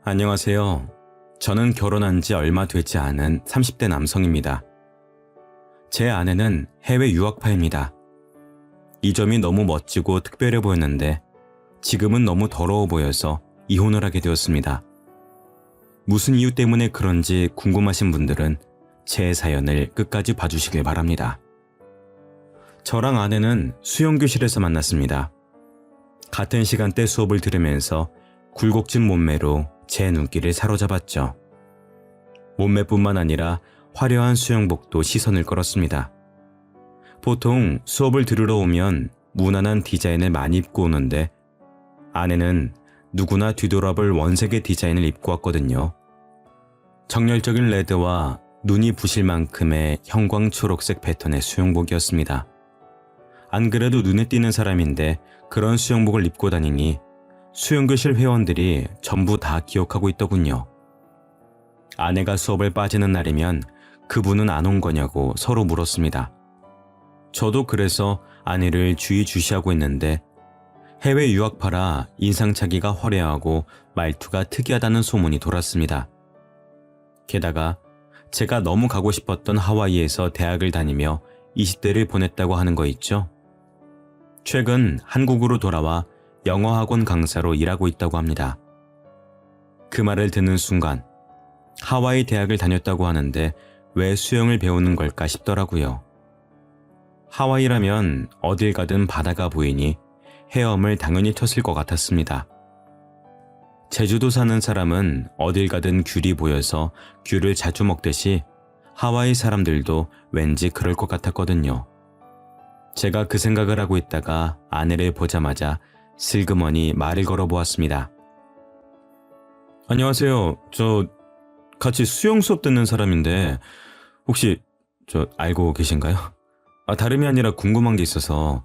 안녕하세요. 저는 결혼한 지 얼마 되지 않은 30대 남성입니다. 제 아내는 해외 유학파입니다. 이 점이 너무 멋지고 특별해 보였는데 지금은 너무 더러워 보여서 이혼을 하게 되었습니다. 무슨 이유 때문에 그런지 궁금하신 분들은 제 사연을 끝까지 봐주시길 바랍니다. 저랑 아내는 수영교실에서 만났습니다. 같은 시간대 수업을 들으면서 굴곡진 몸매로 제 눈길을 사로잡았죠. 몸매뿐만 아니라 화려한 수영복도 시선을 끌었습니다. 보통 수업을 들으러 오면 무난한 디자인을 많이 입고 오는데 아내는 누구나 뒤돌아볼 원색의 디자인을 입고 왔거든요. 정열적인 레드와 눈이 부실 만큼의 형광 초록색 패턴의 수영복이었습니다. 안 그래도 눈에 띄는 사람인데 그런 수영복을 입고 다니니 수영교실 회원들이 전부 다 기억하고 있더군요. 아내가 수업을 빠지는 날이면 그분은 안 온 거냐고 서로 물었습니다. 저도 그래서 아내를 주의주시하고 있는데 해외 유학파라 인상착의가 화려하고 말투가 특이하다는 소문이 돌았습니다. 게다가 제가 너무 가고 싶었던 하와이에서 대학을 다니며 20대를 보냈다고 하는 거 있죠? 최근 한국으로 돌아와 영어학원 강사로 일하고 있다고 합니다. 그 말을 듣는 순간 하와이 대학을 다녔다고 하는데 왜 수영을 배우는 걸까 싶더라고요. 하와이라면 어딜 가든 바다가 보이니 헤엄을 당연히 쳤을 것 같았습니다. 제주도 사는 사람은 어딜 가든 귤이 보여서 귤을 자주 먹듯이 하와이 사람들도 왠지 그럴 것 같았거든요. 제가 그 생각을 하고 있다가 아내를 보자마자 슬그머니 말을 걸어보았습니다. 안녕하세요. 저 같이 수영 수업 듣는 사람인데 혹시 저 알고 계신가요? 다름이 아니라 궁금한 게 있어서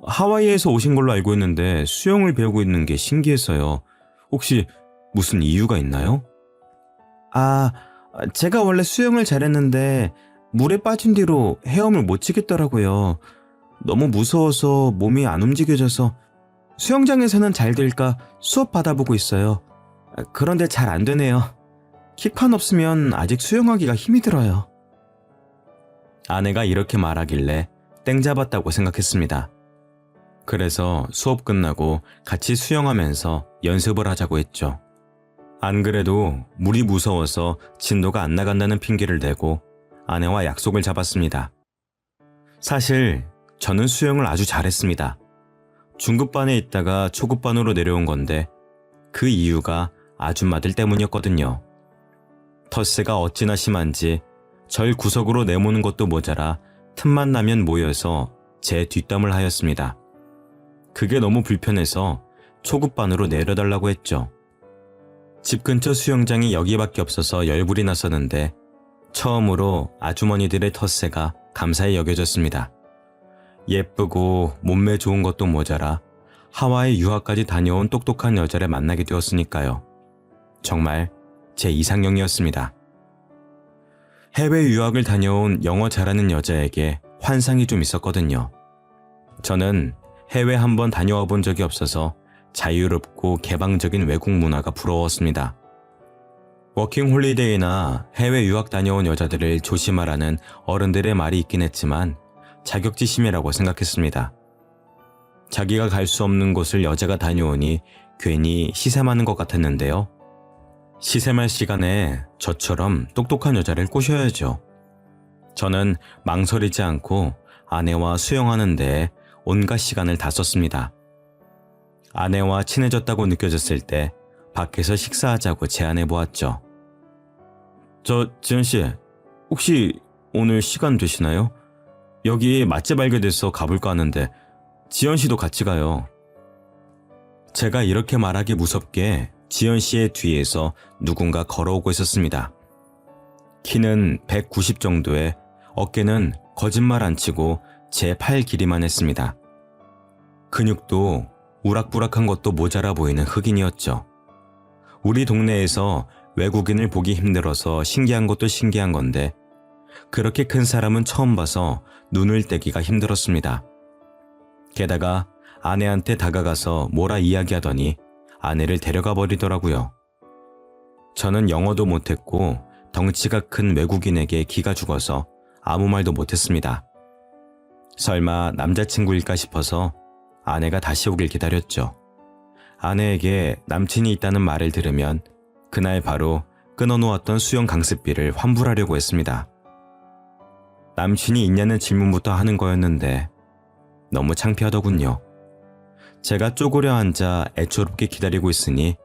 하와이에서 오신 걸로 알고 있는데 수영을 배우고 있는 게 신기해서요. 혹시 무슨 이유가 있나요? 제가 원래 수영을 잘했는데 물에 빠진 뒤로 헤엄을 못 치겠더라고요. 너무 무서워서 몸이 안 움직여져서 수영장에서는 잘 될까 수업 받아보고 있어요. 그런데 잘 안 되네요. 킥판 없으면 아직 수영하기가 힘이 들어요. 아내가 이렇게 말하길래 땡 잡았다고 생각했습니다. 그래서 수업 끝나고 같이 수영하면서 연습을 하자고 했죠. 안 그래도 물이 무서워서 진도가 안 나간다는 핑계를 대고 아내와 약속을 잡았습니다. 사실 저는 수영을 아주 잘했습니다. 중급반에 있다가 초급반으로 내려온 건데 그 이유가 아줌마들 때문이었거든요. 텃세가 어찌나 심한지 절 구석으로 내모는 것도 모자라 틈만 나면 모여서 제 뒷담을 하였습니다. 그게 너무 불편해서 초급반으로 내려달라고 했죠. 집 근처 수영장이 여기밖에 없어서 열불이 났었는데 처음으로 아주머니들의 텃세가 감사히 여겨졌습니다. 예쁘고 몸매 좋은 것도 모자라 하와이 유학까지 다녀온 똑똑한 여자를 만나게 되었으니까요. 정말 제 이상형이었습니다. 해외 유학을 다녀온 영어 잘하는 여자에게 환상이 좀 있었거든요. 저는 해외 한번 다녀와 본 적이 없어서 자유롭고 개방적인 외국 문화가 부러웠습니다. 워킹 홀리데이나 해외 유학 다녀온 여자들을 조심하라는 어른들의 말이 있긴 했지만 자격지심이라고 생각했습니다. 자기가 갈 수 없는 곳을 여자가 다녀오니 괜히 시샘하는 것 같았는데요. 시샘할 시간에 저처럼 똑똑한 여자를 꼬셔야죠. 저는 망설이지 않고 아내와 수영하는 데 온갖 시간을 다 썼습니다. 아내와 친해졌다고 느껴졌을 때 밖에서 식사하자고 제안해 보았죠. 지연씨, 혹시 오늘 시간 되시나요? 여기 맛집 알게 돼서 가볼까 하는데 지연씨도 같이 가요. 제가 이렇게 말하기 무섭게 지연씨의 뒤에서 누군가 걸어오고 있었습니다. 키는 190 정도에 어깨는 거짓말 안 치고 제 팔 길이만 했습니다. 근육도 우락부락한 것도 모자라 보이는 흑인이었죠. 우리 동네에서 외국인을 보기 힘들어서 신기한 것도 신기한 건데 그렇게 큰 사람은 처음 봐서 눈을 떼기가 힘들었습니다. 게다가 아내한테 다가가서 뭐라 이야기하더니 아내를 데려가 버리더라고요. 저는 영어도 못했고 덩치가 큰 외국인에게 기가 죽어서 아무 말도 못했습니다. 설마 남자친구일까 싶어서 아내가 다시 오길 기다렸죠. 아내에게 남친이 있다는 말을 들으면 그날 바로 끊어놓았던 수영 강습비를 환불하려고 했습니다. 남친이 있냐는 질문부터 하는 거였는데 너무 창피하더군요. 제가 쪼그려 앉아 애초롭게 기다리고 있으니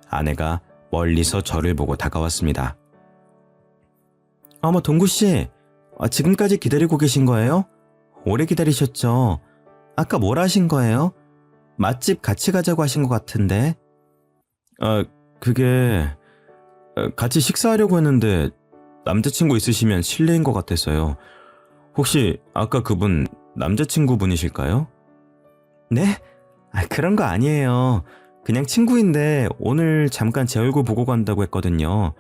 아내가 멀리서 저를 보고 다가왔습니다. 어머, 동구씨, 지금까지 기다리고 계신 거예요? 오래 기다리셨죠? 아까 뭐라 하신 거예요? 맛집 같이 가자고 하신 것 같은데. 그게 같이 식사하려고 했는데 남자친구 있으시면 실례인 것 같아서요. 혹시 아까 그분 남자친구분이실까요? 네? 그런 거 아니에요. 그냥 친구인데 오늘 잠깐 제 얼굴 보고 간다고 했거든요.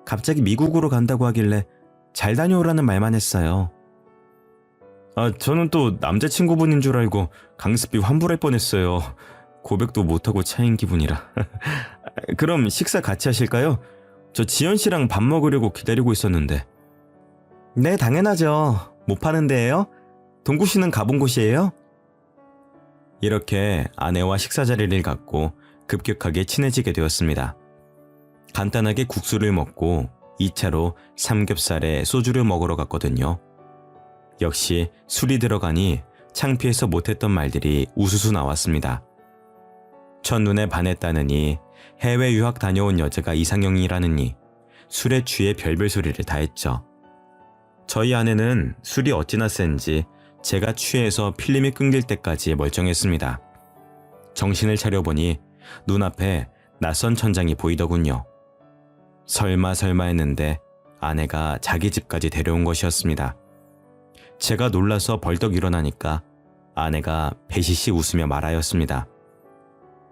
갑자기 미국으로 간다고 하길래 잘 다녀오라는 말만 했어요. 저는 또 남자친구분인 줄 알고 강습비 환불할 뻔했어요. 고백도 못하고 차인 기분이라. 그럼 식사 같이 하실까요? 저 지연 씨랑 밥 먹으려고 기다리고 있었는데. 네, 당연하죠. 못 파는 데예요? 동구 씨는 가본 곳이에요? 이렇게 아내와 식사 자리를 갖고 급격하게 친해지게 되었습니다. 간단하게 국수를 먹고 2차로 삼겹살에 소주를 먹으러 갔거든요. 역시 술이 들어가니 창피해서 못했던 말들이 우수수 나왔습니다. 첫눈에 반했다느니, 해외 유학 다녀온 여자가 이상형이라느니, 술에 취해 별별 소리를 다 했죠. 저희 아내는 술이 어찌나 센지 제가 취해서 필름이 끊길 때까지 멀쩡했습니다. 정신을 차려보니 눈앞에 낯선 천장이 보이더군요. 설마 했는데 아내가 자기 집까지 데려온 것이었습니다. 제가 놀라서 벌떡 일어나니까 아내가 배시시 웃으며 말하였습니다.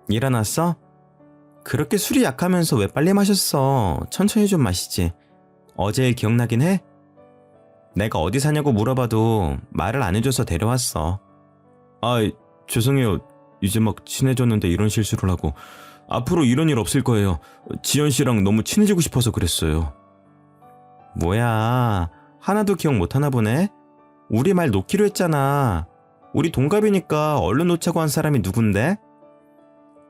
일어났어? 그렇게 술이 약하면서 왜 빨리 마셨어? 천천히 좀 마시지. 어제 일 기억나긴 해? 내가 어디 사냐고 물어봐도 말을 안 해줘서 데려왔어. 죄송해요. 이제 막 친해졌는데 이런 실수를 하고. 앞으로 이런 일 없을 거예요. 지연 씨랑 너무 친해지고 싶어서 그랬어요. 뭐야, 하나도 기억 못하나 보네? 우리 말 놓기로 했잖아. 우리 동갑이니까 얼른 놓자고 한 사람이 누군데?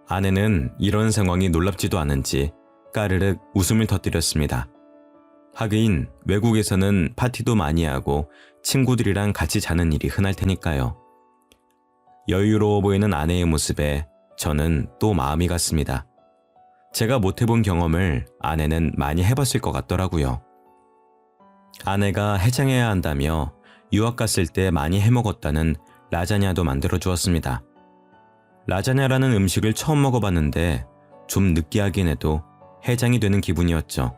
아내는 이런 상황이 놀랍지도 않은지 까르륵 웃음을 터뜨렸습니다. 하긴 외국에서는 파티도 많이 하고 친구들이랑 같이 자는 일이 흔할 테니까요. 여유로워 보이는 아내의 모습에 저는 또 마음이 갔습니다. 제가 못 해본 경험을 아내는 많이 해봤을 것 같더라고요. 아내가 해장해야 한다며 유학 갔을 때 많이 해먹었다는 라자냐도 만들어 주었습니다. 라자냐라는 음식을 처음 먹어봤는데 좀 느끼하긴 해도 해장이 되는 기분이었죠.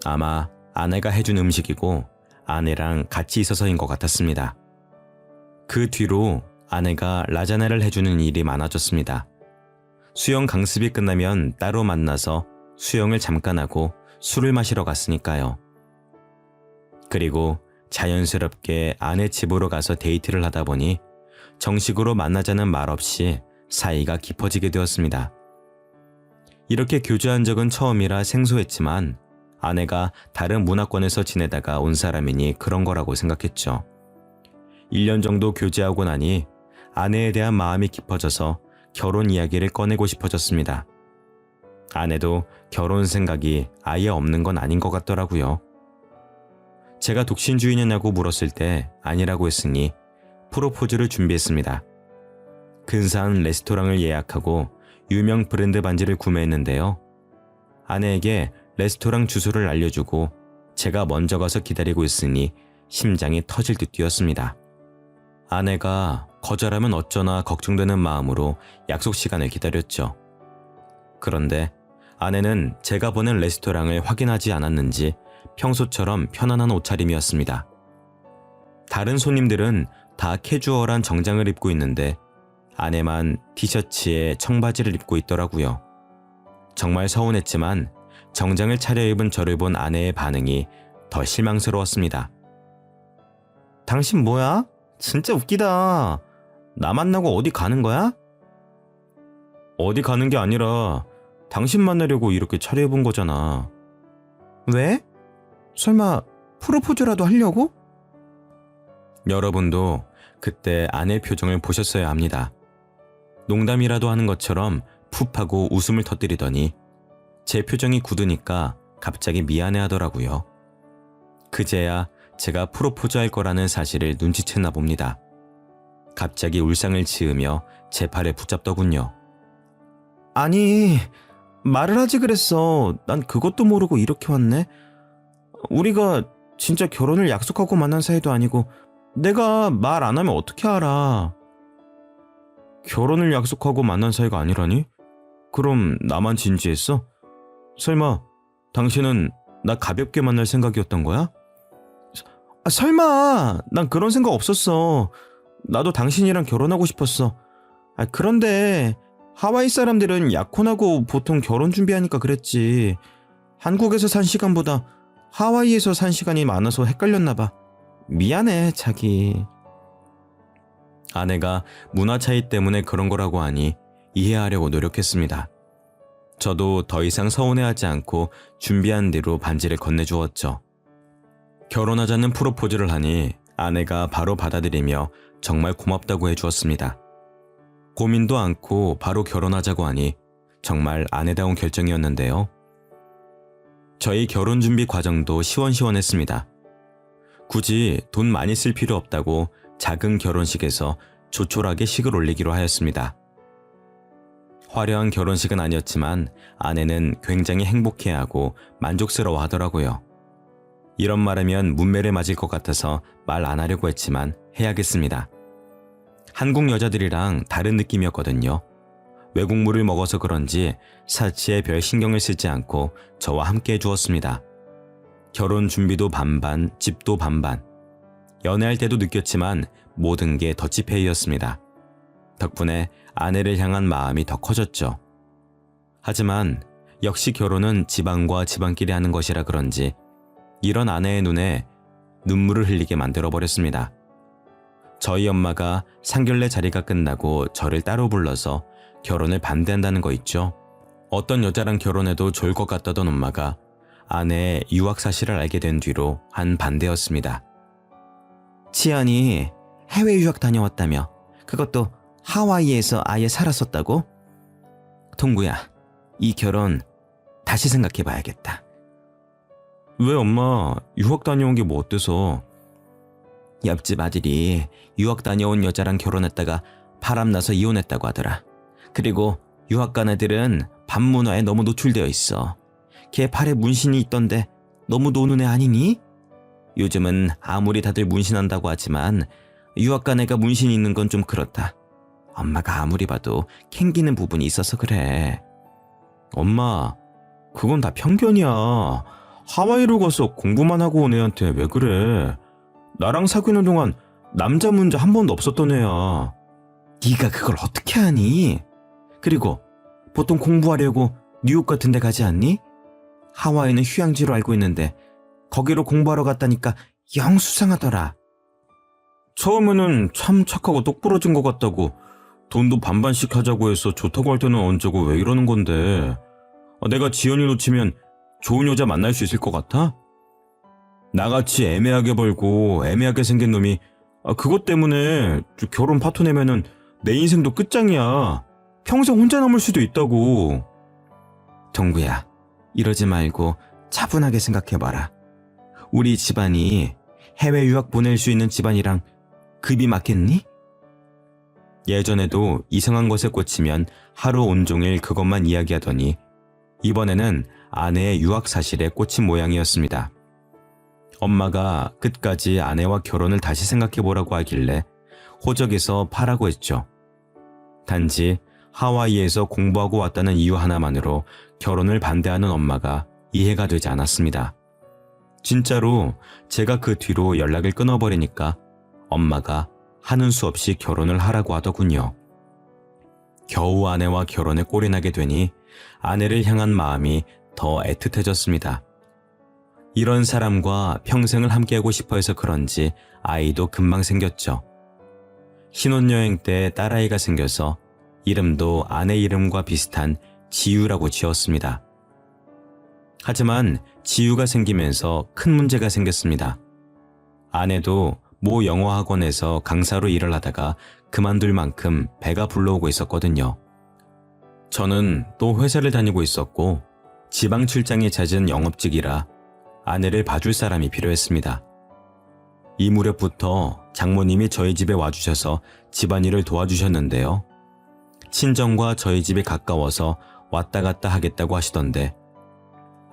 아마 아내가 해준 음식이고 아내랑 같이 있어서인 것 같았습니다. 그 뒤로 아내가 라자냐를 해주는 일이 많아졌습니다. 수영 강습이 끝나면 따로 만나서 수영을 잠깐 하고 술을 마시러 갔으니까요. 그리고 자연스럽게 아내 집으로 가서 데이트를 하다 보니 정식으로 만나자는 말 없이 사이가 깊어지게 되었습니다. 이렇게 교제한 적은 처음이라 생소했지만 아내가 다른 문화권에서 지내다가 온 사람이니 그런 거라고 생각했죠. 1년 정도 교제하고 나니 아내에 대한 마음이 깊어져서 결혼 이야기를 꺼내고 싶어졌습니다. 아내도 결혼 생각이 아예 없는 건 아닌 것 같더라고요. 제가 독신주의냐고 물었을 때 아니라고 했으니 프로포즈를 준비했습니다. 근사한 레스토랑을 예약하고 유명 브랜드 반지를 구매했는데요. 아내에게 레스토랑 주소를 알려주고 제가 먼저 가서 기다리고 있으니 심장이 터질 듯 뛰었습니다. 아내가 거절하면 어쩌나 걱정되는 마음으로 약속 시간을 기다렸죠. 그런데 아내는 제가 보낸 레스토랑을 확인하지 않았는지 평소처럼 편안한 옷차림이었습니다. 다른 손님들은 다 캐주얼한 정장을 입고 있는데 아내만 티셔츠에 청바지를 입고 있더라고요. 정말 서운했지만 정장을 차려입은 저를 본 아내의 반응이 더 실망스러웠습니다. 당신 뭐야? 진짜 웃기다. 나 만나고 어디 가는 거야? 어디 가는 게 아니라 당신 만나려고 이렇게 차려입은 거잖아. 왜? 설마 프로포즈라도 하려고? 여러분도 그때 아내 표정을 보셨어야 합니다. 농담이라도 하는 것처럼 푹 하고 웃음을 터뜨리더니 제 표정이 굳으니까 갑자기 미안해 하더라고요. 그제야 제가 프로포즈할 거라는 사실을 눈치챘나 봅니다. 갑자기 울상을 지으며 제 팔에 붙잡더군요. 아니, 말을 하지 그랬어. 난 그것도 모르고 이렇게 왔네. 우리가 진짜 결혼을 약속하고 만난 사이도 아니고 내가 말 안 하면 어떻게 알아? 결혼을 약속하고 만난 사이가 아니라니? 그럼 나만 진지했어? 설마 당신은 나 가볍게 만날 생각이었던 거야? 설마 난 그런 생각 없었어. 나도 당신이랑 결혼하고 싶었어. 그런데 하와이 사람들은 약혼하고 보통 결혼 준비하니까 그랬지. 한국에서 산 시간보다 하와이에서 산 시간이 많아서 헷갈렸나 봐. 미안해, 자기. 아내가 문화 차이 때문에 그런 거라고 하니 이해하려고 노력했습니다. 저도 더 이상 서운해하지 않고 준비한 대로 반지를 건네주었죠. 결혼하자는 프로포즈를 하니 아내가 바로 받아들이며 정말 고맙다고 해주었습니다. 고민도 않고 바로 결혼하자고 하니 정말 아내다운 결정이었는데요. 저희 결혼 준비 과정도 시원시원했습니다. 굳이 돈 많이 쓸 필요 없다고 작은 결혼식에서 조촐하게 식을 올리기로 하였습니다. 화려한 결혼식은 아니었지만 아내는 굉장히 행복해하고 만족스러워 하더라고요. 이런 말하면 문매를 맞을 것 같아서 말 안 하려고 했지만 해야겠습니다. 한국 여자들이랑 다른 느낌이었거든요. 외국물을 먹어서 그런지 사치에 별 신경을 쓰지 않고 저와 함께 해주었습니다. 결혼 준비도 반반, 집도 반반. 연애할 때도 느꼈지만 모든 게 더치페이였습니다. 덕분에 아내를 향한 마음이 더 커졌죠. 하지만 역시 결혼은 집안과 집안끼리 하는 것이라 그런지 이런 아내의 눈에 눈물을 흘리게 만들어버렸습니다. 저희 엄마가 상견례 자리가 끝나고 저를 따로 불러서 결혼을 반대한다는 거 있죠. 어떤 여자랑 결혼해도 좋을 것 같다던 엄마가 아내의 유학 사실을 알게 된 뒤로 한 반대였습니다. 지연이 해외 유학 다녀왔다며? 그것도 하와이에서 아예 살았었다고? 동구야, 이 결혼 다시 생각해봐야겠다. 왜 엄마, 유학 다녀온 게 뭐 어때서? 옆집 아들이 유학 다녀온 여자랑 결혼했다가 바람나서 이혼했다고 하더라. 그리고 유학 간 애들은 반문화에 너무 노출되어 있어. 걔 팔에 문신이 있던데 너무 노는 애 아니니? 요즘은 아무리 다들 문신한다고 하지만 유학 간 애가 문신이 있는 건 좀 그렇다. 엄마가 아무리 봐도 캥기는 부분이 있어서 그래. 엄마, 그건 다 편견이야. 하와이로 가서 공부만 하고 온 애한테 왜 그래? 나랑 사귀는 동안 남자 문제 한 번도 없었던 애야. 네가 그걸 어떻게 아니? 그리고 보통 공부하려고 뉴욕 같은 데 가지 않니? 하와이는 휴양지로 알고 있는데 거기로 공부하러 갔다니까 영 수상하더라. 처음에는 참 착하고 똑부러진 것 같다고 돈도 반반씩 하자고 해서 좋다고 할 때는 언제고 왜 이러는 건데. 내가 지연이 놓치면 좋은 여자 만날 수 있을 것 같아? 나같이 애매하게 벌고 애매하게 생긴 놈이 그것 때문에 결혼 파토 내면은 내 인생도 끝장이야. 평생 혼자 남을 수도 있다고. 동구야, 이러지 말고 차분하게 생각해봐라. 우리 집안이 해외 유학 보낼 수 있는 집안이랑 급이 맞겠니? 예전에도 이상한 것에 꽂히면 하루 온종일 그것만 이야기하더니 이번에는 아내의 유학 사실에 꽂힌 모양이었습니다. 엄마가 끝까지 아내와 결혼을 다시 생각해보라고 하길래 호적에서 파라고 했죠. 단지 하와이에서 공부하고 왔다는 이유 하나만으로 결혼을 반대하는 엄마가 이해가 되지 않았습니다. 진짜로 제가 그 뒤로 연락을 끊어버리니까 엄마가 하는 수 없이 결혼을 하라고 하더군요. 겨우 아내와 결혼에 꼴이 나게 되니 아내를 향한 마음이 더 애틋해졌습니다. 이런 사람과 평생을 함께하고 싶어 해서 그런지 아이도 금방 생겼죠. 신혼여행 때 딸아이가 생겨서 이름도 아내 이름과 비슷한 지유라고 지었습니다. 하지만 지유가 생기면서 큰 문제가 생겼습니다. 아내도 모 영어 학원에서 강사로 일을 하다가 그만둘 만큼 배가 불러오고 있었거든요. 저는 또 회사를 다니고 있었고 지방 출장이 잦은 영업직이라 아내를 봐줄 사람이 필요했습니다. 이 무렵부터 장모님이 저희 집에 와주셔서 집안일을 도와주셨는데요. 친정과 저희 집이 가까워서 왔다 갔다 하겠다고 하시던데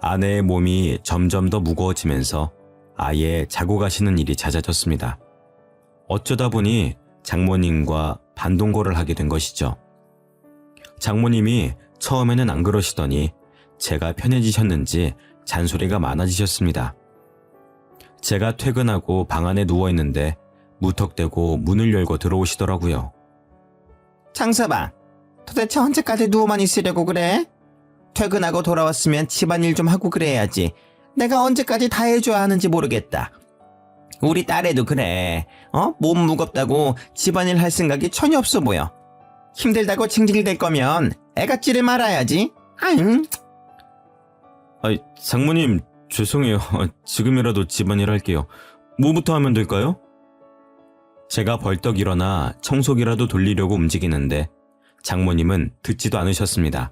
아내의 몸이 점점 더 무거워지면서 아예 자고 가시는 일이 잦아졌습니다. 어쩌다 보니 장모님과 반동거를 하게 된 것이죠. 장모님이 처음에는 안 그러시더니 제가 편해지셨는지 잔소리가 많아지셨습니다. 제가 퇴근하고 방 안에 누워있는데 무턱대고 문을 열고 들어오시더라고요. 장서방, 도대체 언제까지 누워만 있으려고 그래? 퇴근하고 돌아왔으면 집안일 좀 하고 그래야지. 내가 언제까지 다 해줘야 하는지 모르겠다. 우리 딸애도 그래. 몸 무겁다고 집안일 할 생각이 전혀 없어 보여. 힘들다고 징징댈 거면 애가찌를 말아야지. 아잉. 장모님 죄송해요. 지금이라도 집안일 할게요. 뭐부터 하면 될까요? 제가 벌떡 일어나 청소기라도 돌리려고 움직이는데 장모님은 듣지도 않으셨습니다.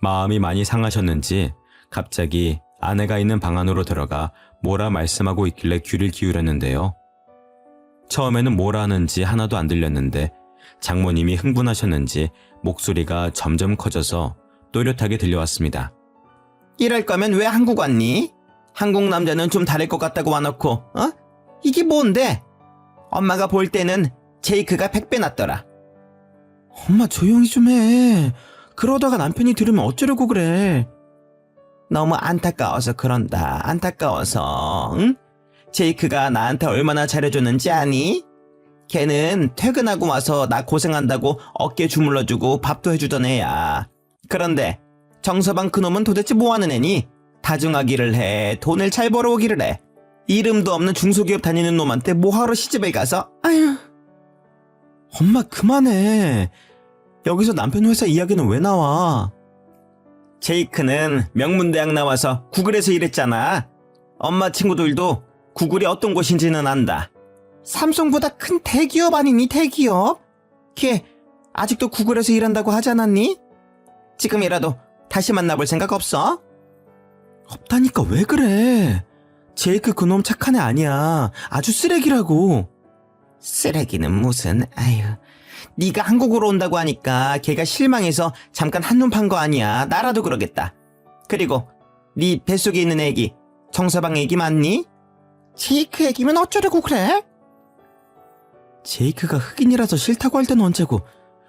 마음이 많이 상하셨는지 갑자기 아내가 있는 방 안으로 들어가 뭐라 말씀하고 있길래 귀를 기울였는데요. 처음에는 뭐라 하는지 하나도 안 들렸는데 장모님이 흥분하셨는지 목소리가 점점 커져서 또렷하게 들려왔습니다. 이럴 거면 왜 한국 왔니? 한국 남자는 좀 다를 것 같다고 와놓고 이게 뭔데? 엄마가 볼 때는 제이크가 100배 낫더라. 엄마 조용히 좀 해. 그러다가 남편이 들으면 어쩌려고 그래. 너무 안타까워서 그런다. 안타까워서. 응? 제이크가 나한테 얼마나 잘해줬는지 아니? 걔는 퇴근하고 와서 나 고생한다고 어깨 주물러주고 밥도 해주던 애야. 그런데 정서방 그놈은 도대체 뭐하는 애니? 다중하기를 해. 돈을 잘 벌어오기를 해. 이름도 없는 중소기업 다니는 놈한테 뭐하러 시집을 가서? 아휴. 엄마 그만해. 여기서 남편 회사 이야기는 왜 나와? 제이크는 명문대학 나와서 구글에서 일했잖아. 엄마 친구들도 구글이 어떤 곳인지는 안다. 삼성보다 큰 대기업 아니니 대기업? 걔 아직도 구글에서 일한다고 하지 않았니? 지금이라도 다시 만나볼 생각 없어? 없다니까 왜 그래? 제이크 그놈 착한 애 아니야. 아주 쓰레기라고. 쓰레기는 무슨. 아유. 네가 한국으로 온다고 하니까 걔가 실망해서 잠깐 한눈 판 거 아니야. 나라도 그러겠다. 그리고 네 뱃속에 있는 애기 정서방 애기 맞니? 제이크 애기면 어쩌려고 그래? 제이크가 흑인이라서 싫다고 할 때는 언제고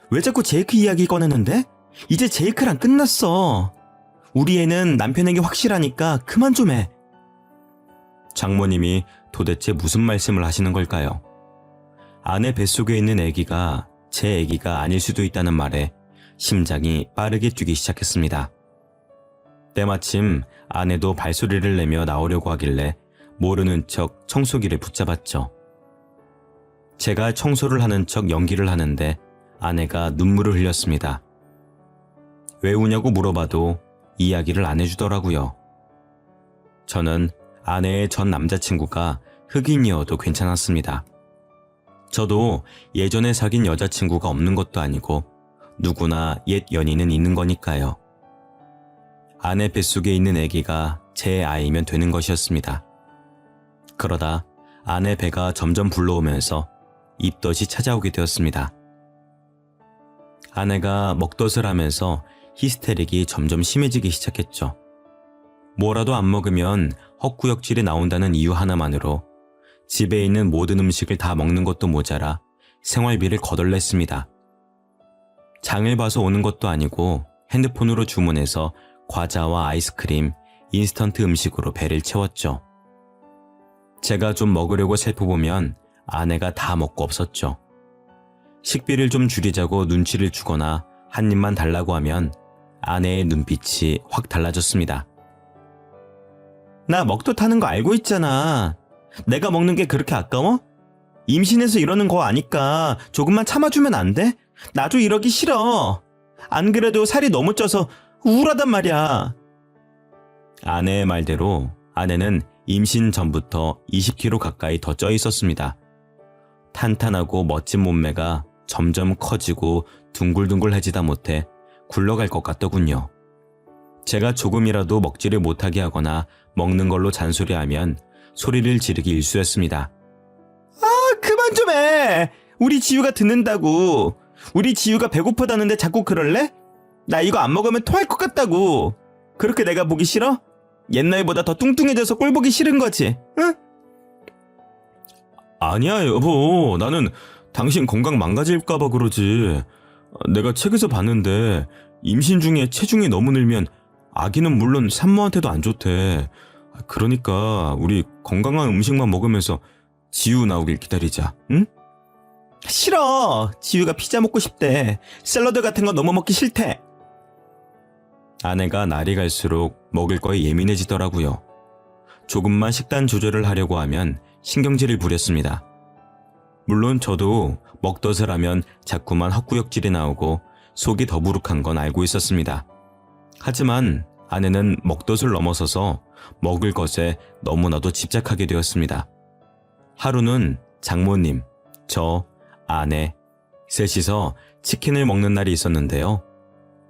왜 자꾸 제이크 이야기 꺼내는데? 이제 제이크랑 끝났어. 우리 애는 남편에게 확실하니까 그만 좀 해. 장모님이 도대체 무슨 말씀을 하시는 걸까요? 아내 뱃속에 있는 아기가 제 아기가 아닐 수도 있다는 말에 심장이 빠르게 뛰기 시작했습니다. 때마침 아내도 발소리를 내며 나오려고 하길래 모르는 척 청소기를 붙잡았죠. 제가 청소를 하는 척 연기를 하는데 아내가 눈물을 흘렸습니다. 왜 우냐고 물어봐도 이야기를 안 해주더라고요. 저는 아내의 전 남자친구가 흑인이어도 괜찮았습니다. 저도 예전에 사귄 여자친구가 없는 것도 아니고 누구나 옛 연인은 있는 거니까요. 아내 뱃속에 있는 아기가 제 아이면 되는 것이었습니다. 그러다 아내 배가 점점 불러오면서 입덧이 찾아오게 되었습니다. 아내가 먹덧을 하면서 히스테릭이 점점 심해지기 시작했죠. 뭐라도 안 먹으면 헛구역질이 나온다는 이유 하나만으로 집에 있는 모든 음식을 다 먹는 것도 모자라 생활비를 거덜냈습니다. 장을 봐서 오는 것도 아니고 핸드폰으로 주문해서 과자와 아이스크림, 인스턴트 음식으로 배를 채웠죠. 제가 좀 먹으려고 살펴보면 아내가 다 먹고 없었죠. 식비를 좀 줄이자고 눈치를 주거나 한 입만 달라고 하면 아내의 눈빛이 확 달라졌습니다. 나 먹덧 하는 거 알고 있잖아. 내가 먹는 게 그렇게 아까워? 임신해서 이러는 거 아니까 조금만 참아주면 안 돼? 나도 이러기 싫어. 안 그래도 살이 너무 쪄서 우울하단 말이야. 아내의 말대로 아내는 임신 전부터 20kg 가까이 더 쪄 있었습니다. 탄탄하고 멋진 몸매가 점점 커지고 둥글둥글해지다 못해 굴러갈 것 같더군요. 제가 조금이라도 먹지를 못하게 하거나 먹는 걸로 잔소리하면 소리를 지르기 일쑤였습니다. 그만 좀 해. 우리 지우가 듣는다고. 우리 지우가 배고프다는데 자꾸 그럴래? 나 이거 안 먹으면 토할 것 같다고. 그렇게 내가 보기 싫어? 옛날보다 더 뚱뚱해져서 꼴 보기 싫은 거지, 응? 아니야, 여보. 나는 당신 건강 망가질까봐 그러지. 내가 책에서 봤는데 임신 중에 체중이 너무 늘면 아기는 물론 산모한테도 안 좋대. 그러니까 우리 건강한 음식만 먹으면서 지우 나오길 기다리자, 응? 싫어. 지우가 피자 먹고 싶대. 샐러드 같은 거 너무 먹기 싫대. 아내가 날이 갈수록 먹을 거에 예민해지더라고요. 조금만 식단 조절을 하려고 하면 신경질을 부렸습니다. 물론 저도 먹덧을 하면 자꾸만 헛구역질이 나오고 속이 더부룩한 건 알고 있었습니다. 하지만 아내는 먹덧을 넘어서서 먹을 것에 너무나도 집착하게 되었습니다. 하루는 장모님, 저, 아내, 셋이서 치킨을 먹는 날이 있었는데요.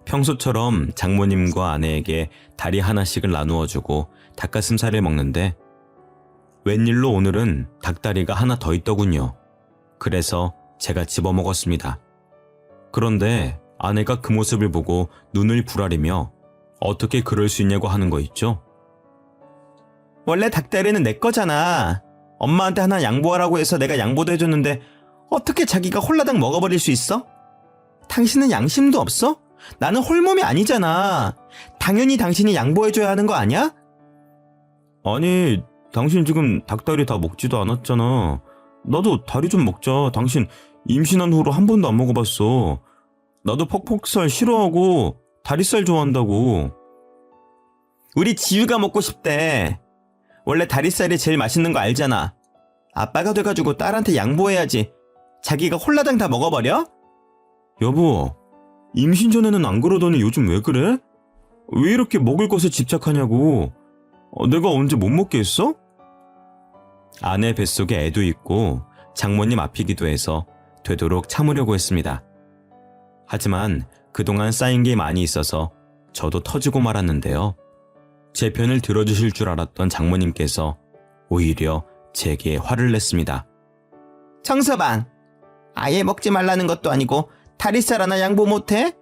평소처럼 장모님과 아내에게 다리 하나씩을 나누어주고 닭가슴살을 먹는데 웬일로 오늘은 닭다리가 하나 더 있더군요. 그래서 제가 집어먹었습니다. 그런데 아내가 그 모습을 보고 눈을 부라리며 어떻게 그럴 수 있냐고 하는 거 있죠? 원래 닭다리는 내 거잖아. 엄마한테 하나 양보하라고 해서 내가 양보도 해줬는데 어떻게 자기가 홀라당 먹어버릴 수 있어? 당신은 양심도 없어? 나는 홀몸이 아니잖아. 당연히 당신이 양보해줘야 하는 거 아니야? 아니, 당신 지금 닭다리 다 먹지도 않았잖아. 나도 다리 좀 먹자. 당신 임신한 후로 한 번도 안 먹어봤어. 나도 퍽퍽살 싫어하고 다리살 좋아한다고. 우리 지우가 먹고 싶대. 원래 다리살이 제일 맛있는 거 알잖아. 아빠가 돼가지고 딸한테 양보해야지. 자기가 홀라당 다 먹어버려? 여보, 임신 전에는 안 그러더니 요즘 왜 그래? 왜 이렇게 먹을 것에 집착하냐고. 내가 언제 못 먹게 했어? 아내 뱃속에 애도 있고 장모님 앞이기도 해서 되도록 참으려고 했습니다. 하지만 그동안 쌓인 게 많이 있어서 저도 터지고 말았는데요. 제 편을 들어주실 줄 알았던 장모님께서 오히려 제게 화를 냈습니다. 정서방, 아예 먹지 말라는 것도 아니고 다리살 하나 양보 못해?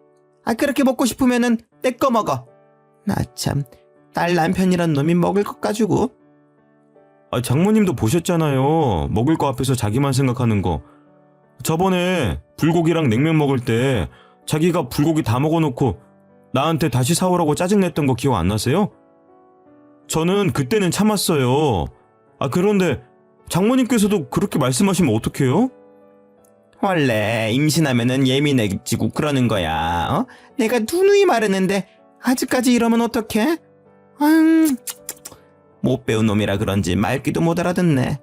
그렇게 먹고 싶으면은 내 거 먹어. 나 참, 딸 남편이란 놈이 먹을 것 가지고. 장모님도 보셨잖아요. 먹을 거 앞에서 자기만 생각하는 거. 저번에 불고기랑 냉면 먹을 때 자기가 불고기 다 먹어놓고 나한테 다시 사오라고 짜증냈던 거 기억 안 나세요? 저는 그때는 참았어요. 그런데 장모님께서도 그렇게 말씀하시면 어떡해요? 원래 임신하면은 예민해지고 그러는 거야. 내가 누누이 말했는데 아직까지 이러면 어떡해? 못 배운 놈이라 그런지 말귀도 못 알아듣네.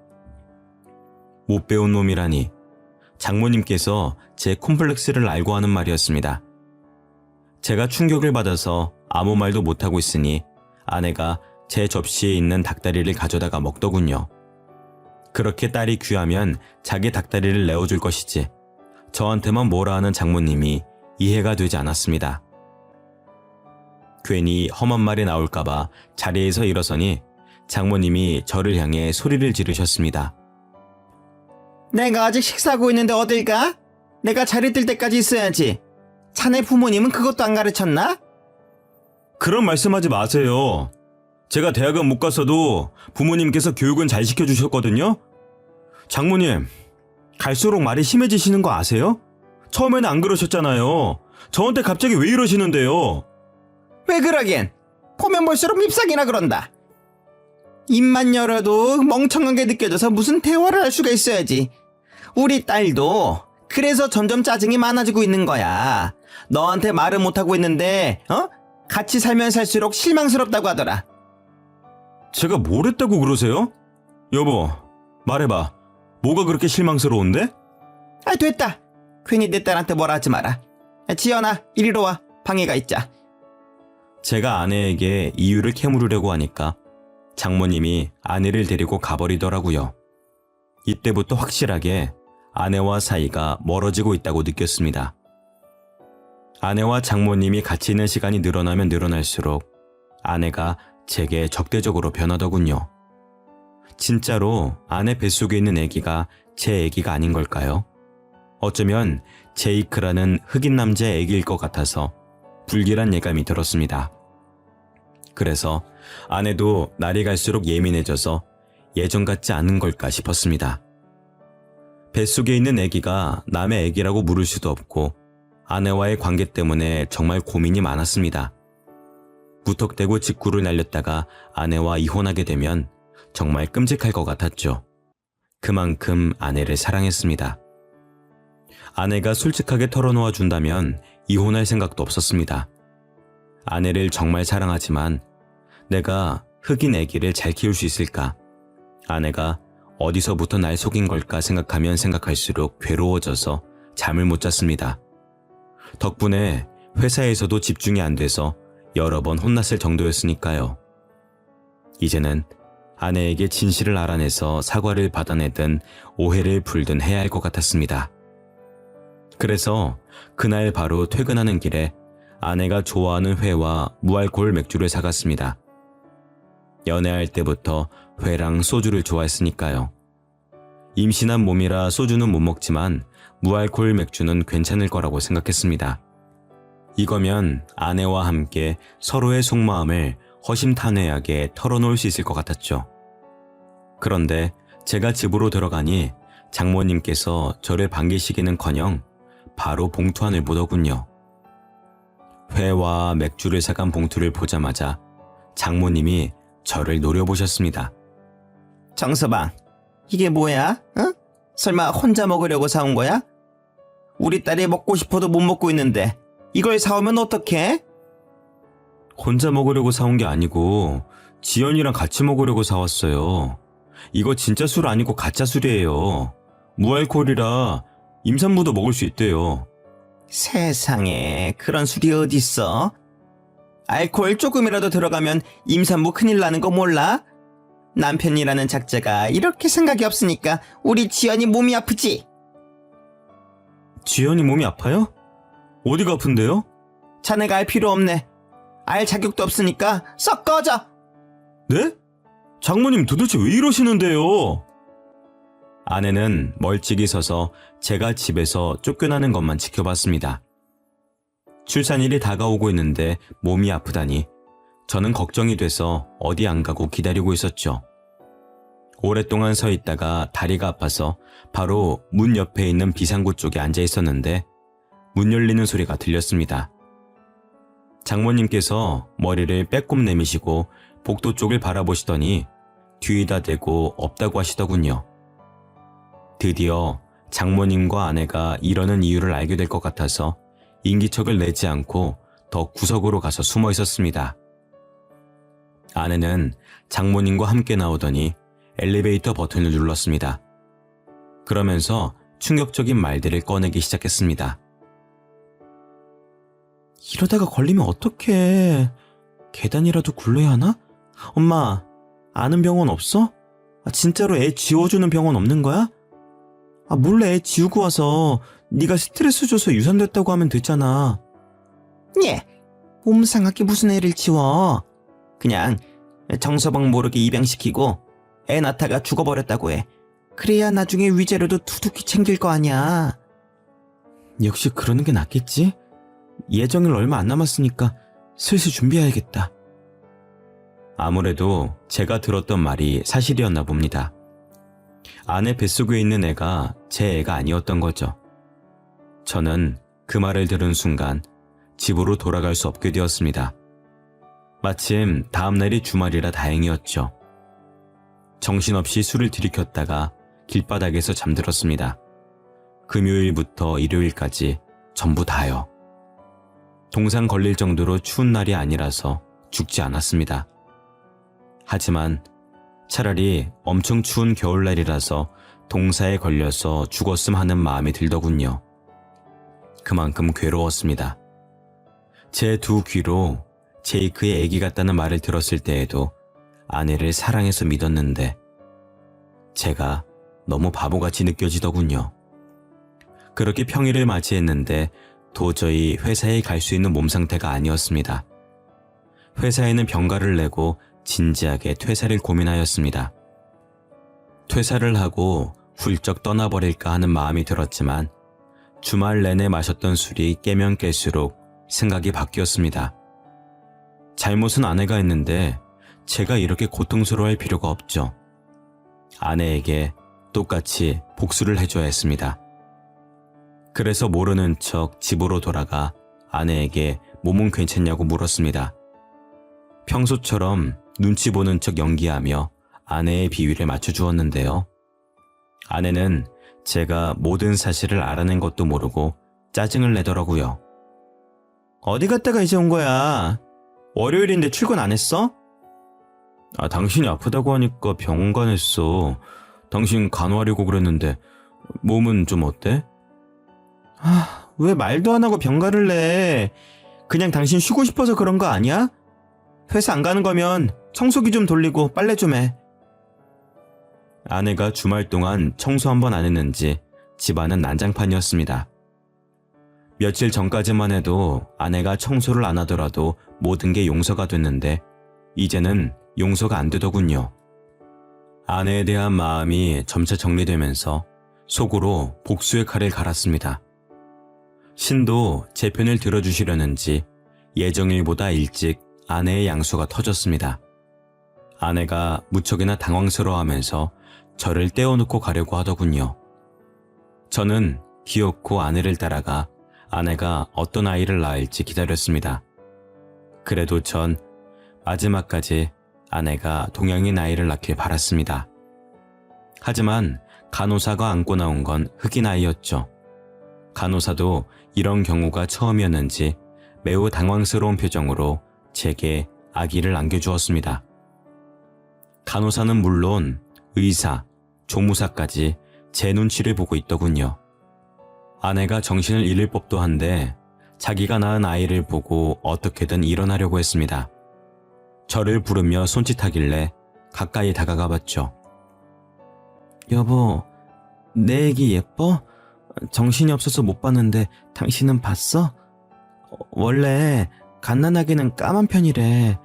못 배운 놈이라니. 장모님께서 제 콤플렉스를 알고 하는 말이었습니다. 제가 충격을 받아서 아무 말도 못하고 있으니 아내가 제 접시에 있는 닭다리를 가져다가 먹더군요. 그렇게 딸이 귀하면 자기 닭다리를 내어줄 것이지 저한테만 뭐라 하는 장모님이 이해가 되지 않았습니다. 괜히 험한 말이 나올까봐 자리에서 일어서니 장모님이 저를 향해 소리를 지르셨습니다. 내가 아직 식사하고 있는데 어딜 가? 내가 자리 뜰 때까지 있어야지. 자네 부모님은 그것도 안 가르쳤나? 그런 말씀하지 마세요. 제가 대학은 못 갔어도 부모님께서 교육은 잘 시켜주셨거든요. 장모님, 갈수록 말이 심해지시는 거 아세요? 처음에는 안 그러셨잖아요. 저한테 갑자기 왜 이러시는데요? 왜 그러긴? 보면 볼수록 밉상이나 그런다. 입만 열어도 멍청하게 느껴져서 무슨 대화를 할 수가 있어야지. 우리 딸도 그래서 점점 짜증이 많아지고 있는 거야. 너한테 말을 못하고 있는데 같이 살면 살수록 실망스럽다고 하더라. 제가 뭘 했다고 그러세요? 여보, 말해봐. 뭐가 그렇게 실망스러운데? 됐다. 괜히 내 딸한테 뭐라 하지 마라. 지연아, 이리로 와. 방에가 있자. 제가 아내에게 이유를 캐물으려고 하니까 장모님이 아내를 데리고 가버리더라고요. 이때부터 확실하게 아내와 사이가 멀어지고 있다고 느꼈습니다. 아내와 장모님이 같이 있는 시간이 늘어나면 늘어날수록 아내가 제게 적대적으로 변하더군요. 진짜로 아내 뱃속에 있는 아기가 제 아기가 아닌 걸까요? 어쩌면 제이크라는 흑인 남자의 아기일 것 같아서 불길한 예감이 들었습니다. 그래서 아내도 날이 갈수록 예민해져서 예전 같지 않은 걸까 싶었습니다. 뱃속에 있는 아기가 남의 아기라고 물을 수도 없고 아내와의 관계 때문에 정말 고민이 많았습니다. 무턱대고 직구를 날렸다가 아내와 이혼하게 되면 정말 끔찍할 것 같았죠. 그만큼 아내를 사랑했습니다. 아내가 솔직하게 털어놓아 준다면 이혼할 생각도 없었습니다. 아내를 정말 사랑하지만 내가 흑인 아기를 잘 키울 수 있을까? 아내가 어디서부터 날 속인 걸까 생각하면 생각할수록 괴로워져서 잠을 못 잤습니다. 덕분에 회사에서도 집중이 안 돼서 여러 번 혼났을 정도였으니까요. 이제는 아내에게 진실을 알아내서 사과를 받아내든 오해를 풀든 해야 할 것 같았습니다. 그래서 그날 바로 퇴근하는 길에 아내가 좋아하는 회와 무알코올 맥주를 사갔습니다. 연애할 때부터 회랑 소주를 좋아했으니까요. 임신한 몸이라 소주는 못 먹지만 무알코올 맥주는 괜찮을 거라고 생각했습니다. 이거면 아내와 함께 서로의 속마음을 허심탄회하게 털어놓을 수 있을 것 같았죠. 그런데 제가 집으로 들어가니 장모님께서 저를 반기시기는커녕 바로 봉투 안을 보더군요. 회와 맥주를 사간 봉투를 보자마자 장모님이 저를 노려보셨습니다. 정서방, 이게 뭐야? 어? 설마 혼자 먹으려고 사온 거야? 우리 딸이 먹고 싶어도 못 먹고 있는데 이걸 사오면 어떡해? 혼자 먹으려고 사온 게 아니고 지연이랑 같이 먹으려고 사왔어요. 이거 진짜 술 아니고 가짜 술이에요. 무알코올이라 임산부도 먹을 수 있대요. 세상에, 그런 술이 어딨어? 알코올 조금이라도 들어가면 임산부 큰일 나는 거 몰라? 남편이라는 작자가 이렇게 생각이 없으니까 우리 지연이 몸이 아프지? 지연이 몸이 아파요? 어디가 아픈데요? 자네가 알 필요 없네. 알 자격도 없으니까 썩 꺼져. 네? 장모님 도대체 왜 이러시는데요? 아내는 멀찍이 서서 제가 집에서 쫓겨나는 것만 지켜봤습니다. 출산일이 다가오고 있는데 몸이 아프다니 저는 걱정이 돼서 어디 안 가고 기다리고 있었죠. 오랫동안 서 있다가 다리가 아파서 바로 문 옆에 있는 비상구 쪽에 앉아 있었는데 문 열리는 소리가 들렸습니다. 장모님께서 머리를 빼꼼 내미시고 복도 쪽을 바라보시더니 뒤에다 대고 없다고 하시더군요. 드디어 장모님과 아내가 이러는 이유를 알게 될 것 같아서 인기척을 내지 않고 더 구석으로 가서 숨어 있었습니다. 아내는 장모님과 함께 나오더니 엘리베이터 버튼을 눌렀습니다. 그러면서 충격적인 말들을 꺼내기 시작했습니다. 이러다가 걸리면 어떡해. 계단이라도 굴러야 하나? 엄마, 아는 병원 없어? 진짜로 애 지워주는 병원 없는 거야? 몰래 애 지우고 와서 네가 스트레스 줘서 유산됐다고 하면 됐잖아. 예, 몸 상하게 무슨 애를 지워. 그냥 정서방 모르게 입양시키고 애 낳다가 죽어버렸다고 해. 그래야 나중에 위자료도 두둑히 챙길 거 아니야. 역시 그러는 게 낫겠지? 예정일 얼마 안 남았으니까 슬슬 준비해야겠다. 아무래도 제가 들었던 말이 사실이었나 봅니다. 아내 뱃속에 있는 애가 제 애가 아니었던 거죠. 저는 그 말을 들은 순간 집으로 돌아갈 수 없게 되었습니다. 마침 다음날이 주말이라 다행이었죠. 정신없이 술을 들이켰다가 길바닥에서 잠들었습니다. 금요일부터 일요일까지 전부 다요. 동상 걸릴 정도로 추운 날이 아니라서 죽지 않았습니다. 하지만 차라리 엄청 추운 겨울날이라서 동사에 걸려서 죽었음 하는 마음이 들더군요. 그만큼 괴로웠습니다. 제 두 귀로 제이크의 애기 같다는 말을 들었을 때에도 아내를 사랑해서 믿었는데 제가 너무 바보같이 느껴지더군요. 그렇게 평일을 맞이했는데 도저히 회사에 갈 수 있는 몸 상태가 아니었습니다. 회사에는 병가를 내고 진지하게 퇴사를 고민하였습니다. 퇴사를 하고 훌쩍 떠나버릴까 하는 마음이 들었지만 주말 내내 마셨던 술이 깨면 깰수록 생각이 바뀌었습니다. 잘못은 아내가 했는데 제가 이렇게 고통스러워할 필요가 없죠. 아내에게 똑같이 복수를 해줘야 했습니다. 그래서 모르는 척 집으로 돌아가 아내에게 몸은 괜찮냐고 물었습니다. 평소처럼 눈치 보는 척 연기하며 아내의 비위를 맞춰주었는데요. 아내는 제가 모든 사실을 알아낸 것도 모르고 짜증을 내더라고요. 어디 갔다가 이제 온 거야? 월요일인데 출근 안 했어? 당신이 아프다고 하니까 병원 가냈어. 당신 간호하려고 그랬는데 몸은 좀 어때? 왜 말도 안 하고 병가를 내? 그냥 당신 쉬고 싶어서 그런 거 아니야? 회사 안 가는 거면 청소기 좀 돌리고 빨래 좀 해. 아내가 주말 동안 청소 한 번 안 했는지 집안은 난장판이었습니다. 며칠 전까지만 해도 아내가 청소를 안 하더라도 모든 게 용서가 됐는데 이제는 용서가 안 되더군요. 아내에 대한 마음이 점차 정리되면서 속으로 복수의 칼을 갈았습니다. 신도 제 편을 들어주시려는지 예정일보다 일찍 아내의 양수가 터졌습니다. 아내가 무척이나 당황스러워하면서 저를 떼어놓고 가려고 하더군요. 저는 기어코 아내를 따라가 아내가 어떤 아이를 낳을지 기다렸습니다. 그래도 전 마지막까지 아내가 동양인 아이를 낳길 바랐습니다. 하지만 간호사가 안고 나온 건 흑인 아이였죠. 간호사도 이런 경우가 처음이었는지 매우 당황스러운 표정으로 제게 아기를 안겨주었습니다. 간호사는 물론 의사, 조무사까지 제 눈치를 보고 있더군요. 아내가 정신을 잃을 법도 한데 자기가 낳은 아이를 보고 어떻게든 일어나려고 했습니다. 저를 부르며 손짓하길래 가까이 다가가 봤죠. 여보, 내 애기 예뻐? 정신이 없어서 못 봤는데 당신은 봤어? 원래 갓난아기는 까만 편이래.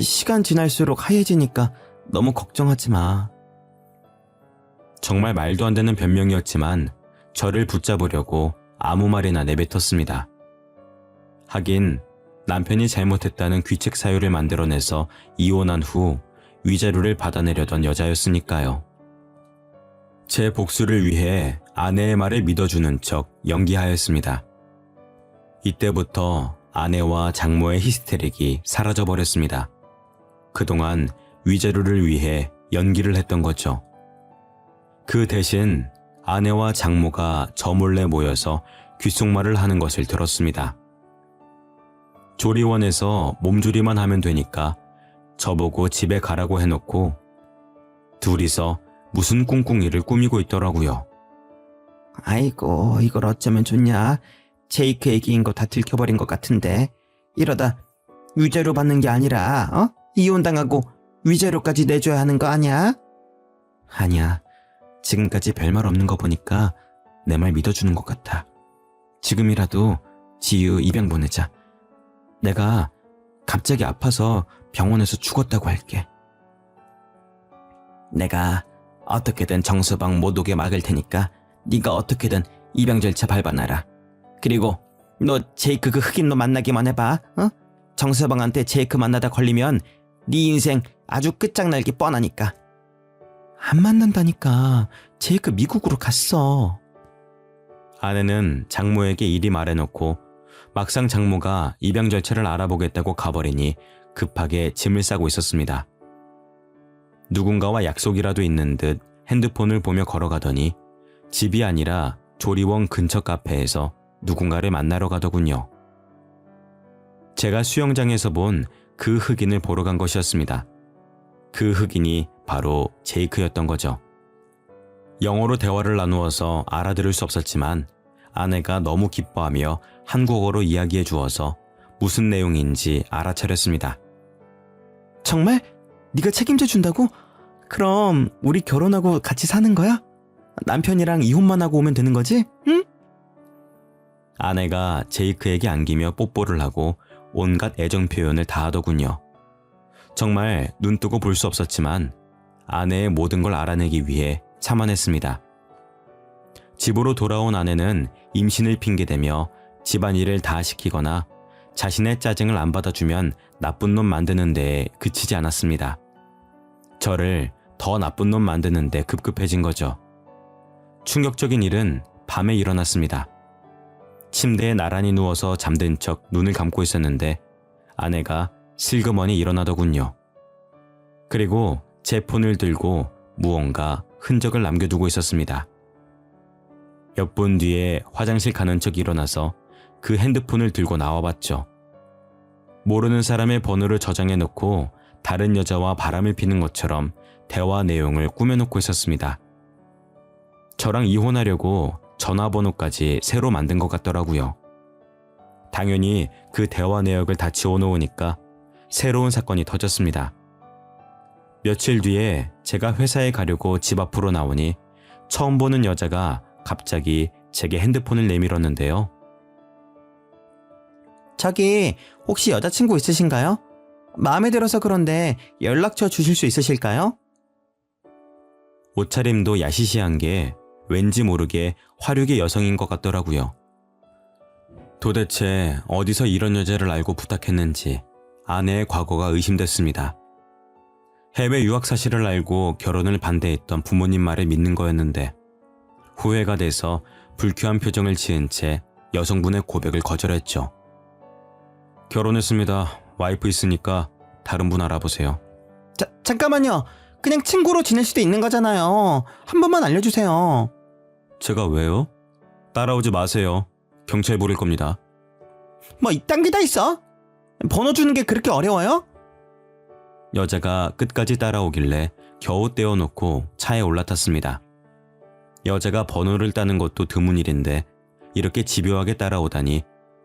시간 지날수록 하얘지니까 너무 걱정하지 마. 정말 말도 안 되는 변명이었지만 저를 붙잡으려고 아무 말이나 내뱉었습니다. 하긴 남편이 잘못했다는 귀책 사유를 만들어내서 이혼한 후 위자료를 받아내려던 여자였으니까요. 제 복수를 위해 아내의 말을 믿어주는 척 연기하였습니다. 이때부터 아내와 장모의 히스테릭이 사라져버렸습니다. 그동안 위자료를 위해 연기를 했던 거죠. 그 대신 아내와 장모가 저 몰래 모여서 귓속말을 하는 것을 들었습니다. 조리원에서 몸조리만 하면 되니까 저보고 집에 가라고 해놓고 둘이서 무슨 꿍꿍이를 꾸미고 있더라고요. 아이고, 이걸 어쩌면 좋냐? 제이크 애기인 거 다 들켜버린 것 같은데 이러다 위자료 받는 게 아니라 이혼당하고 위자료까지 내줘야 하는 거 아니야? 아니야. 지금까지 별말 없는 거 보니까 내 말 믿어주는 것 같아. 지금이라도 지유 입양 보내자. 내가 갑자기 아파서 병원에서 죽었다고 할게. 내가 어떻게든 정서방 못 오게 막을 테니까 네가 어떻게든 입양 절차 밟아놔라. 그리고 너 제이크 그 흑인 너 만나기만 해봐. 정서방한테 제이크 만나다 걸리면 네 인생 아주 끝장날기 뻔하니까. 안 만난다니까. 제이크 미국으로 갔어. 아내는 장모에게 이리 말해놓고 막상 장모가 입양 절차를 알아보겠다고 가버리니 급하게 짐을 싸고 있었습니다. 누군가와 약속이라도 있는 듯 핸드폰을 보며 걸어가더니 집이 아니라 조리원 근처 카페에서 누군가를 만나러 가더군요. 제가 수영장에서 본 그 흑인을 보러 간 것이었습니다. 그 흑인이 바로 제이크였던 거죠. 영어로 대화를 나누어서 알아들을 수 없었지만 아내가 너무 기뻐하며 한국어로 이야기해 주어서 무슨 내용인지 알아차렸습니다. 정말? 네가 책임져 준다고? 그럼 우리 결혼하고 같이 사는 거야? 남편이랑 이혼만 하고 오면 되는 거지? 응? 아내가 제이크에게 안기며 뽀뽀를 하고 온갖 애정 표현을 다 하더군요. 정말 눈뜨고 볼 수 없었지만 아내의 모든 걸 알아내기 위해 참아냈습니다. 집으로 돌아온 아내는 임신을 핑계대며 집안일을 다 시키거나 자신의 짜증을 안 받아주면 나쁜 놈 만드는 데에 그치지 않았습니다. 저를 더 나쁜 놈 만드는 데 급급해진 거죠. 충격적인 일은 밤에 일어났습니다. 침대에 나란히 누워서 잠든 척 눈을 감고 있었는데 아내가 슬그머니 일어나더군요. 그리고 제 폰을 들고 무언가 흔적을 남겨두고 있었습니다. 몇 분 뒤에 화장실 가는 척 일어나서 그 핸드폰을 들고 나와봤죠. 모르는 사람의 번호를 저장해 놓고 다른 여자와 바람을 피는 것처럼 대화 내용을 꾸며놓고 있었습니다. 저랑 이혼하려고 전화번호까지 새로 만든 것 같더라고요. 당연히 그 대화 내역을 다 지워놓으니까 새로운 사건이 터졌습니다. 며칠 뒤에 제가 회사에 가려고 집 앞으로 나오니 처음 보는 여자가 갑자기 제게 핸드폰을 내밀었는데요. 저기 혹시 여자친구 있으신가요? 마음에 들어서 그런데 연락처 주실 수 있으실까요? 옷차림도 야시시한 게 왠지 모르게 화류계 여성인 것 같더라고요. 도대체 어디서 이런 여자를 알고 부탁했는지 아내의 과거가 의심됐습니다. 해외 유학 사실을 알고 결혼을 반대했던 부모님 말을 믿는 거였는데 후회가 돼서 불쾌한 표정을 지은 채 여성분의 고백을 거절했죠. 결혼했습니다. 와이프 있으니까 다른 분 알아보세요. 잠깐만요. 그냥 친구로 지낼 수도 있는 거잖아요. 한 번만 알려주세요. 제가 왜요? 따라오지 마세요. 경찰 부를 겁니다. 뭐 이딴 게 다 있어? 번호 주는 게 그렇게 어려워요? 여자가 끝까지 따라오길래 겨우 떼어놓고 차에 올라탔습니다. 여자가 번호를 따는 것도 드문 일인데 이렇게 집요하게 따라오다니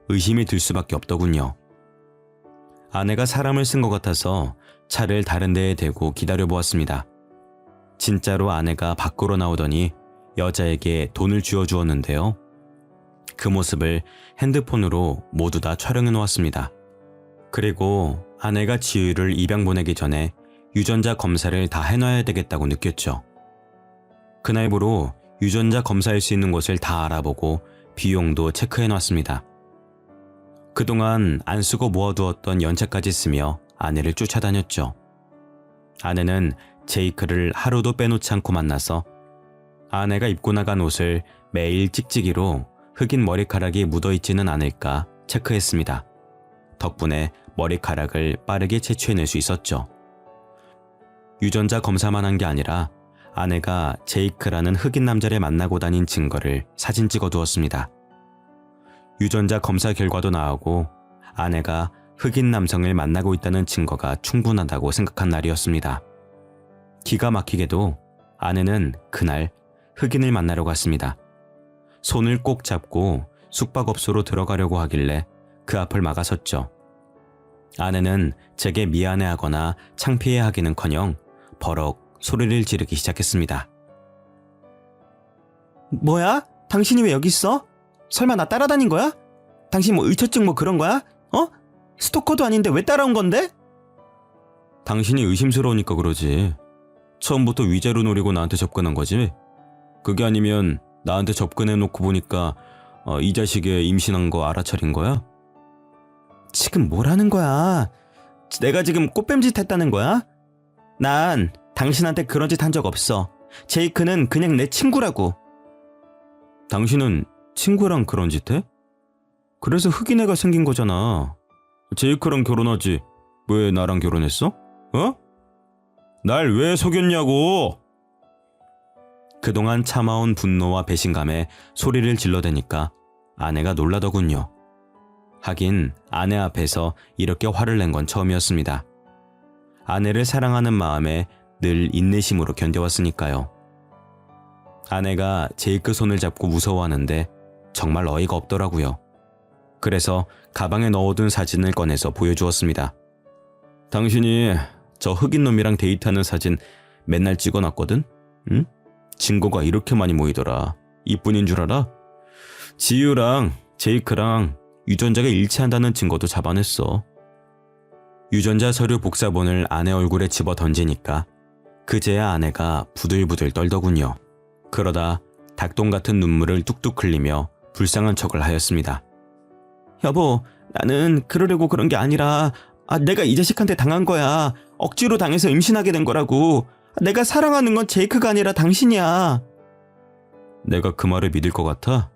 의심이 들 수밖에 없더군요. 아내가 사람을 쓴 것 같아서 차를 다른 데에 대고 기다려보았습니다. 진짜로 아내가 밖으로 나오더니 여자에게 돈을 쥐어주었는데요. 그 모습을 핸드폰으로 모두 다 촬영해 놓았습니다. 그리고 아내가 지유를 입양 보내기 전에 유전자 검사를 다 해놔야 되겠다고 느꼈죠. 그날부로 유전자 검사할 수 있는 곳을 다 알아보고 비용도 체크해 놨습니다. 그동안 안 쓰고 모아두었던 연차까지 쓰며 아내를 쫓아다녔죠. 아내는 제이크를 하루도 빼놓지 않고 만나서 아내가 입고 나간 옷을 매일 찍찍이로 흑인 머리카락이 묻어있지는 않을까 체크했습니다. 덕분에 머리카락을 빠르게 채취해낼 수 있었죠. 유전자 검사만 한 게 아니라 아내가 제이크라는 흑인 남자를 만나고 다닌 증거를 사진 찍어 두었습니다. 유전자 검사 결과도 나오고 아내가 흑인 남성을 만나고 있다는 증거가 충분하다고 생각한 날이었습니다. 기가 막히게도 아내는 그날 흑인을 만나러 갔습니다. 손을 꼭 잡고 숙박업소로 들어가려고 하길래 그 앞을 막아섰죠. 아내는 제게 미안해하거나 창피해하기는커녕 버럭 소리를 지르기 시작했습니다. 뭐야? 당신이 왜 여기 있어? 설마 나 따라다닌 거야? 당신 뭐 의처증 뭐 그런 거야? 어? 스토커도 아닌데 왜 따라온 건데? 당신이 의심스러우니까 그러지. 처음부터 위자료 노리고 나한테 접근한 거지. 그게 아니면 나한테 접근해놓고 보니까 이 자식의 임신한 거 알아차린 거야? 지금 뭐라는 거야? 내가 지금 꽃뱀짓 했다는 거야? 난 당신한테 그런 짓 한 적 없어. 제이크는 그냥 내 친구라고. 당신은 친구랑 그런 짓 해? 그래서 흑인 애가 생긴 거잖아. 제이크랑 결혼하지. 왜 나랑 결혼했어? 어? 날 왜 속였냐고! 그동안 참아온 분노와 배신감에 소리를 질러대니까 아내가 놀라더군요. 하긴 아내 앞에서 이렇게 화를 낸 건 처음이었습니다. 아내를 사랑하는 마음에 늘 인내심으로 견뎌왔으니까요. 아내가 제이크 손을 잡고 무서워하는데 정말 어이가 없더라고요. 그래서 가방에 넣어둔 사진을 꺼내서 보여주었습니다. 당신이 저 흑인 놈이랑 데이트하는 사진 맨날 찍어놨거든? 응? 증거가 이렇게 많이 모이더라. 이뿐인 줄 알아? 지유랑 제이크랑 유전자가 일치한다는 증거도 잡아냈어. 유전자 서류 복사본을 아내 얼굴에 집어 던지니까 그제야 아내가 부들부들 떨더군요. 그러다 닭똥 같은 눈물을 뚝뚝 흘리며 불쌍한 척을 하였습니다. 여보, 나는 그러려고 그런 게 아니라 내가 이 자식한테 당한 거야. 억지로 당해서 임신하게 된 거라고. 내가 사랑하는 건 제이크가 아니라 당신이야. 내가 그 말을 믿을 것 같아?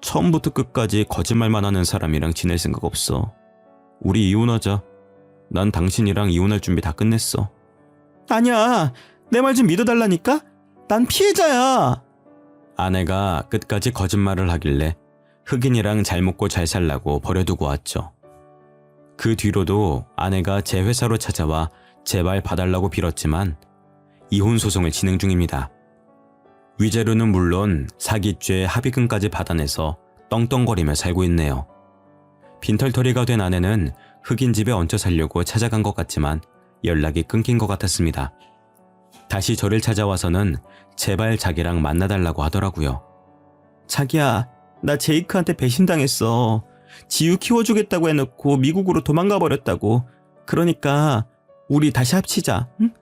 처음부터 끝까지 거짓말만 하는 사람이랑 지낼 생각 없어. 우리 이혼하자. 난 당신이랑 이혼할 준비 다 끝냈어. 아니야. 내 말 좀 믿어달라니까? 난 피해자야. 아내가 끝까지 거짓말을 하길래 흑인이랑 잘 먹고 잘 살라고 버려두고 왔죠. 그 뒤로도 아내가 제 회사로 찾아와 제발 봐달라고 빌었지만 이혼 소송을 진행 중입니다. 위자료는 물론 사기죄 합의금까지 받아내서 떵떵거리며 살고 있네요. 빈털터리가 된 아내는 흑인 집에 얹혀 살려고 찾아간 것 같지만 연락이 끊긴 것 같았습니다. 다시 저를 찾아와서는 제발 자기랑 만나달라고 하더라고요. 자기야, 나 제이크한테 배신당했어. 지유 키워주겠다고 해놓고 미국으로 도망가 버렸다고. 그러니까 우리 다시 합치자. 응?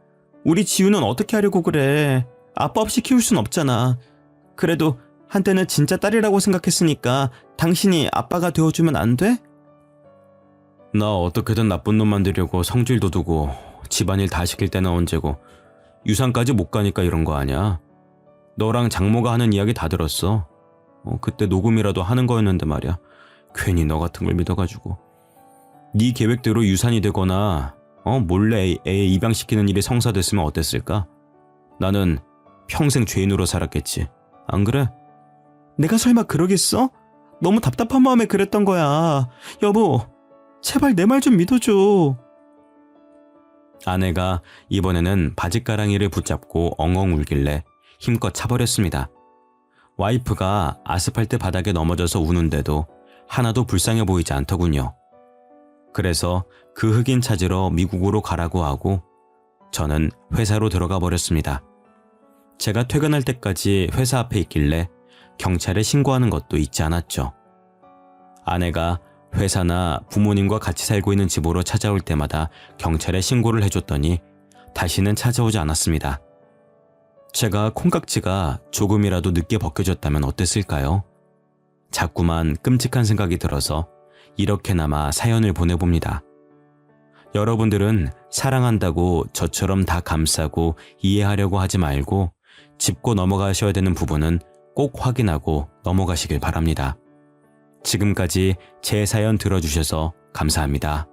우리 지유는 어떻게 하려고 그래. 아빠 없이 키울 순 없잖아. 그래도 한때는 진짜 딸이라고 생각했으니까 당신이 아빠가 되어주면 안 돼? 나 어떻게든 나쁜 놈 만들려고 성질도 두고 집안일 다 시킬 때는 언제고 유산까지 못 가니까 이런 거 아냐. 너랑 장모가 하는 이야기 다 들었어. 그때 녹음이라도 하는 거였는데 말이야. 괜히 너 같은 걸 믿어가지고. 네 계획대로 유산이 되거나 몰래 애 입양시키는 일이 성사됐으면 어땠을까? 나는 평생 죄인으로 살았겠지. 안 그래? 내가 설마 그러겠어? 너무 답답한 마음에 그랬던 거야. 여보, 제발 내 말 좀 믿어줘. 아내가 이번에는 바짓가랑이를 붙잡고 엉엉 울길래 힘껏 차버렸습니다. 와이프가 아스팔트 바닥에 넘어져서 우는데도 하나도 불쌍해 보이지 않더군요. 그래서 그 흑인 찾으러 미국으로 가라고 하고 저는 회사로 들어가 버렸습니다. 제가 퇴근할 때까지 회사 앞에 있길래 경찰에 신고하는 것도 잊지 않았죠. 아내가 회사나 부모님과 같이 살고 있는 집으로 찾아올 때마다 경찰에 신고를 해줬더니 다시는 찾아오지 않았습니다. 제가 콩깍지가 조금이라도 늦게 벗겨졌다면 어땠을까요? 자꾸만 끔찍한 생각이 들어서 이렇게나마 사연을 보내봅니다. 여러분들은 사랑한다고 저처럼 다 감싸고 이해하려고 하지 말고 짚고 넘어가셔야 되는 부분은 꼭 확인하고 넘어가시길 바랍니다. 지금까지 제 사연 들어주셔서 감사합니다.